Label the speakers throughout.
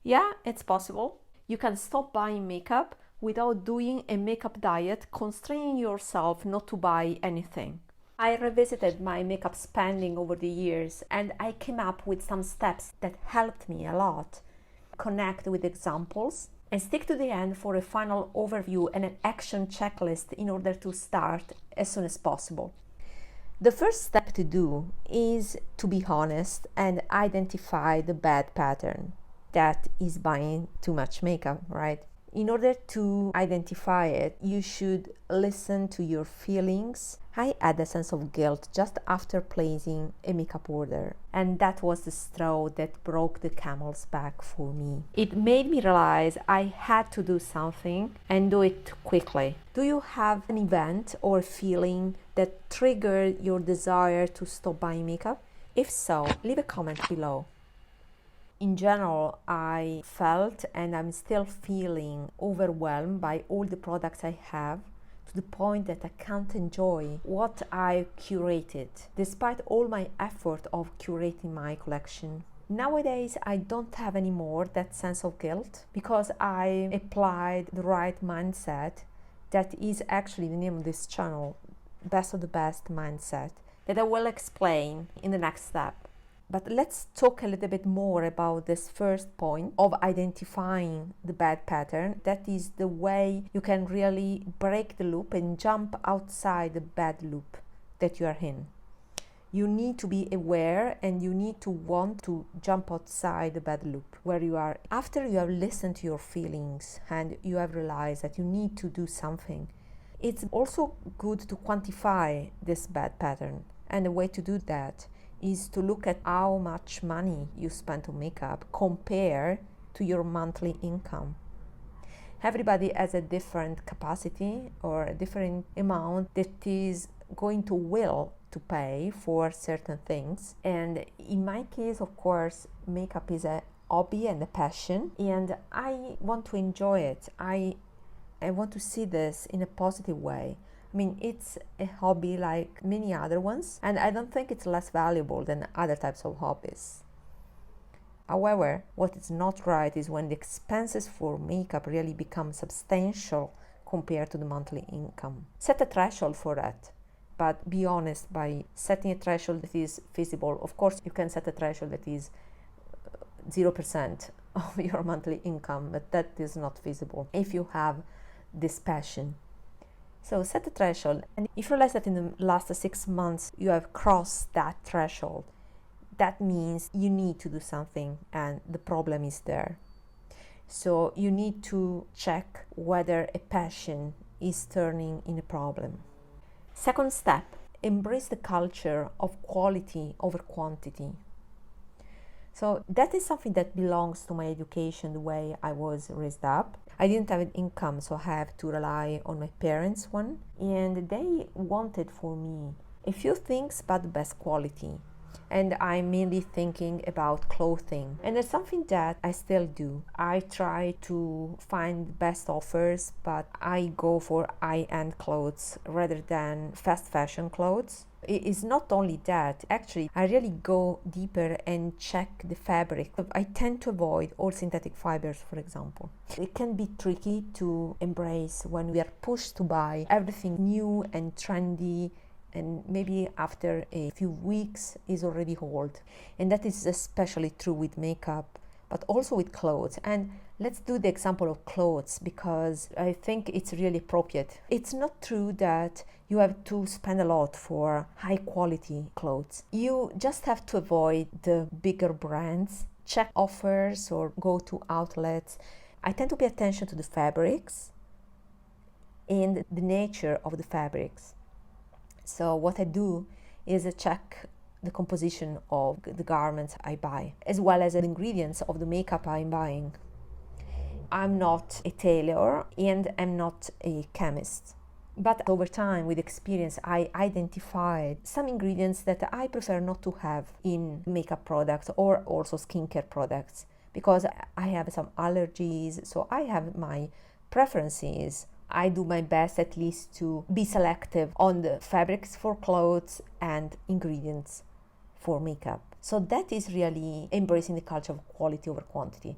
Speaker 1: Yeah, it's possible. You can stop buying makeup without doing a makeup diet, constraining yourself not to buy anything. I revisited my makeup spending over the years and I came up with some steps that helped me a lot. Connect with examples and stick to the end for a final overview and an action checklist in order to start as soon as possible. The first step to do is to be honest and identify the bad pattern that is buying too much makeup, right? In order to identify it, you should listen to your feelings. I had a sense of guilt just after placing a makeup order, and that was the straw that broke the camel's back for me. It made me realize I had to do something and do it quickly. Do you have an event or feeling that triggered your desire to stop buying makeup? If so, leave a comment below. In general, I felt and I'm still feeling overwhelmed by all the products I have, to the point that I can't enjoy what I curated, despite all my effort of curating my collection. Nowadays, I don't have anymore that sense of guilt because I applied the right mindset. That is actually the name of this channel, Best of the Best Mindset, that I will explain in the next step. But let's talk a little bit more about this first point of identifying the bad pattern. That is the way you can really break the loop and jump outside the bad loop that you are in. You need to be aware and you need to want to jump outside the bad loop where you are. After you have listened to your feelings and you have realized that you need to do something, it's also good to quantify this bad pattern. And the way to do that is to look at how much money you spend on makeup compared to your monthly income. Everybody has a different capacity or a different amount that is going to will to pay for certain things. And in my case, of course, makeup is a hobby and a passion, and I want to enjoy it. I want to see this in a positive way. I mean, it's a hobby like many other ones, and I don't think it's less valuable than other types of hobbies. However, what is not right is when the expenses for makeup really become substantial compared to the monthly income. Set a threshold for that, but be honest by setting a threshold that is feasible. Of course, you can set a threshold that is 0% of your monthly income, but that is not feasible if you have this passion. So set a threshold, and if you realize that in the last 6 months you have crossed that threshold, that means you need to do something and the problem is there. So you need to check whether a passion is turning in a problem. Second step, embrace the culture of quality over quantity. So that is something that belongs to my education, the way I was raised up. I didn't have an income, so I have to rely on my parents' one. And they wanted for me a few things, but the best quality. And I'm mainly thinking about clothing. And it's something that I still do. I try to find the best offers, but I go for high-end clothes rather than fast fashion clothes. It is not only that, actually, I really go deeper and check the fabric. I tend to avoid all synthetic fibers, for example. It can be tricky to embrace when we are pushed to buy everything new and trendy, and maybe after a few weeks is already old. And that is especially true with makeup, but also with clothes. And let's do the example of clothes because I think it's really appropriate. It's not true that you have to spend a lot for high quality clothes. You just have to avoid the bigger brands, check offers or go to outlets. I tend to pay attention to the fabrics and the nature of the fabrics. So what I do is I check the composition of the garments I buy, as well as the ingredients of the makeup I'm buying. I'm not a tailor and I'm not a chemist. But over time, with experience, I identified some ingredients that I prefer not to have in makeup products or also skincare products because I have some allergies, so I have my preferences. I do my best at least to be selective on the fabrics for clothes and ingredients for makeup. So that is really embracing the culture of quality over quantity.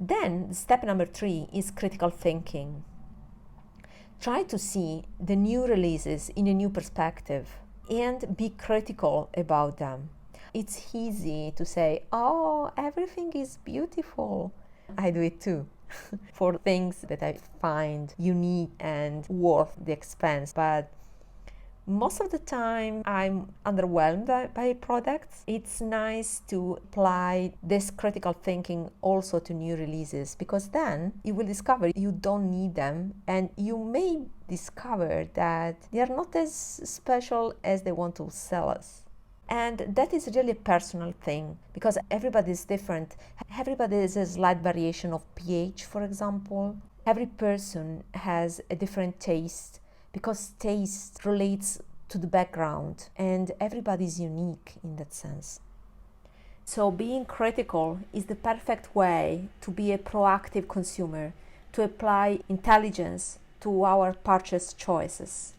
Speaker 1: Then step number 3 is critical thinking. Try to see the new releases in a new perspective and be critical about them. It's easy to say, oh, everything is beautiful. I do it too for things that I find unique and worth the expense. But most of the time I'm underwhelmed by products. It's nice to apply this critical thinking also to new releases, because then you will discover you don't need them, and you may discover that they are not as special as they want to sell us. And that is really a personal thing, because everybody is different. Everybody has a slight variation of pH, for example. Every person has a different taste, because taste relates to the background, and everybody is unique in that sense. So being critical is the perfect way to be a proactive consumer, to apply intelligence to our purchase choices.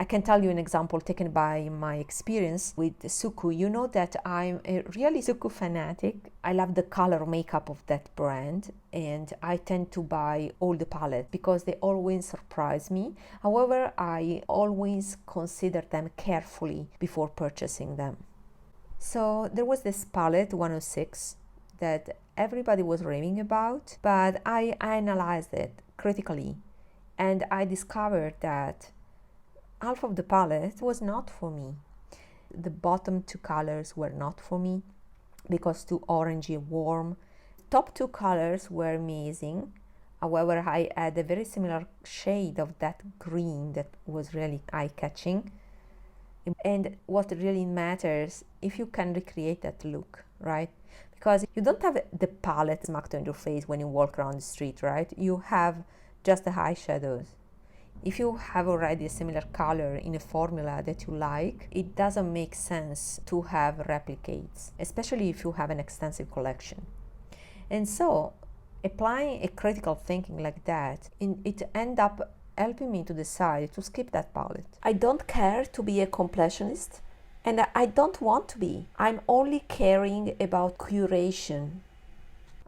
Speaker 1: I can tell you an example taken by my experience with Suqqu. You know that I'm a really Suqqu fanatic. I love the color makeup of that brand, and I tend to buy all the palettes because they always surprise me. However, I always consider them carefully before purchasing them. So there was this palette 106 that everybody was raving about, but I analyzed it critically, and I discovered that half of the palette was not for me. The bottom 2 colors were not for me because too orangey warm. Top 2 colors were amazing. However, I had a very similar shade of that green that was really eye-catching. And what really matters, if you can recreate that look, right? Because you don't have the palette smacked on your face when you walk around the street, right? You have just the eyeshadows. If you have already a similar color in a formula that you like, it doesn't make sense to have replicates, especially if you have an extensive collection. And so, applying a critical thinking like that, it ends up helping me to decide to skip that palette. I don't care to be a completionist, and I don't want to be. I'm only caring about curation.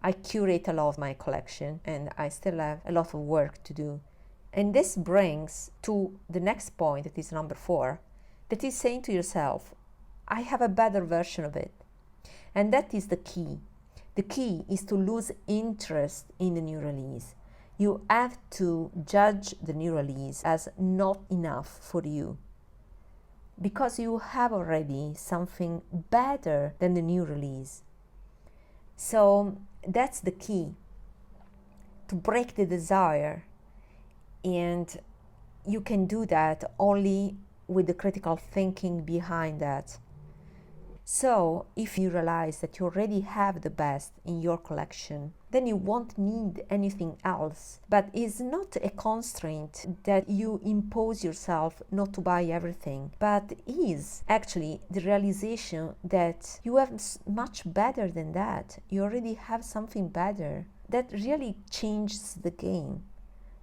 Speaker 1: I curate a lot of my collection, and I still have a lot of work to do. And this brings to the next point, that is number 4, that is saying to yourself, I have a better version of it. And that is the key. The key is to lose interest in the new release. You have to judge the new release as not enough for you, because you have already something better than the new release. So that's the key, to break the desire. And you can do that only with the critical thinking behind that. So if you realize that you already have the best in your collection, then you won't need anything else. But it's not a constraint that you impose yourself not to buy everything, but is actually the realization that you have much better than that. You already have something better. That really changes the game.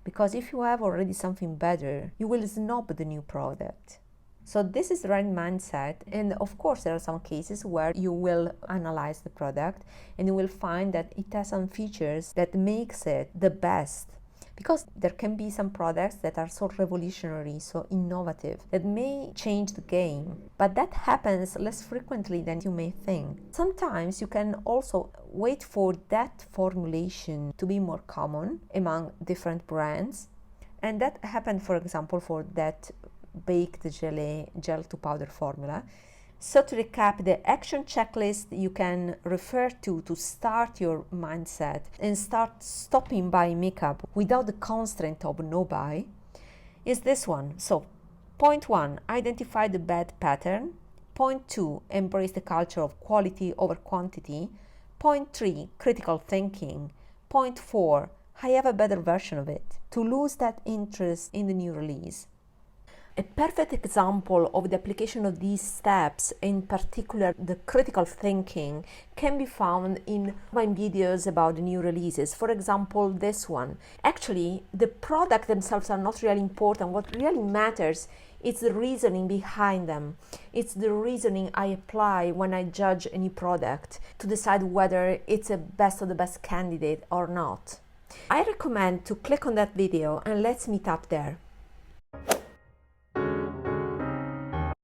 Speaker 1: Because if you have already something better, you will snob the new product. So this is the right mindset. And of course, there are some cases where you will analyze the product and you will find that it has some features that makes it the best. Because there can be some products that are so revolutionary, so innovative, that may change the game. But that happens less frequently than you may think. Sometimes you can also wait for that formulation to be more common among different brands. And that happened, for example, for that baked gelée gel to powder formula. So to recap, the action checklist you can refer to start your mindset and start stopping buying makeup without the constraint of no buy is this one. So point 1, identify the bad pattern. Point 2, embrace the culture of quality over quantity. Point 3, critical thinking. Point 4, I have a better version of it. To lose that interest in the new release. A perfect example of the application of these steps, in particular the critical thinking, can be found in my videos about the new releases. For example, this one. Actually, the product themselves are not really important. What really matters It's the reasoning behind them. It's the reasoning I apply when I judge any product to decide whether it's a best of the best candidate or not. I recommend to click on that video and let's meet up there.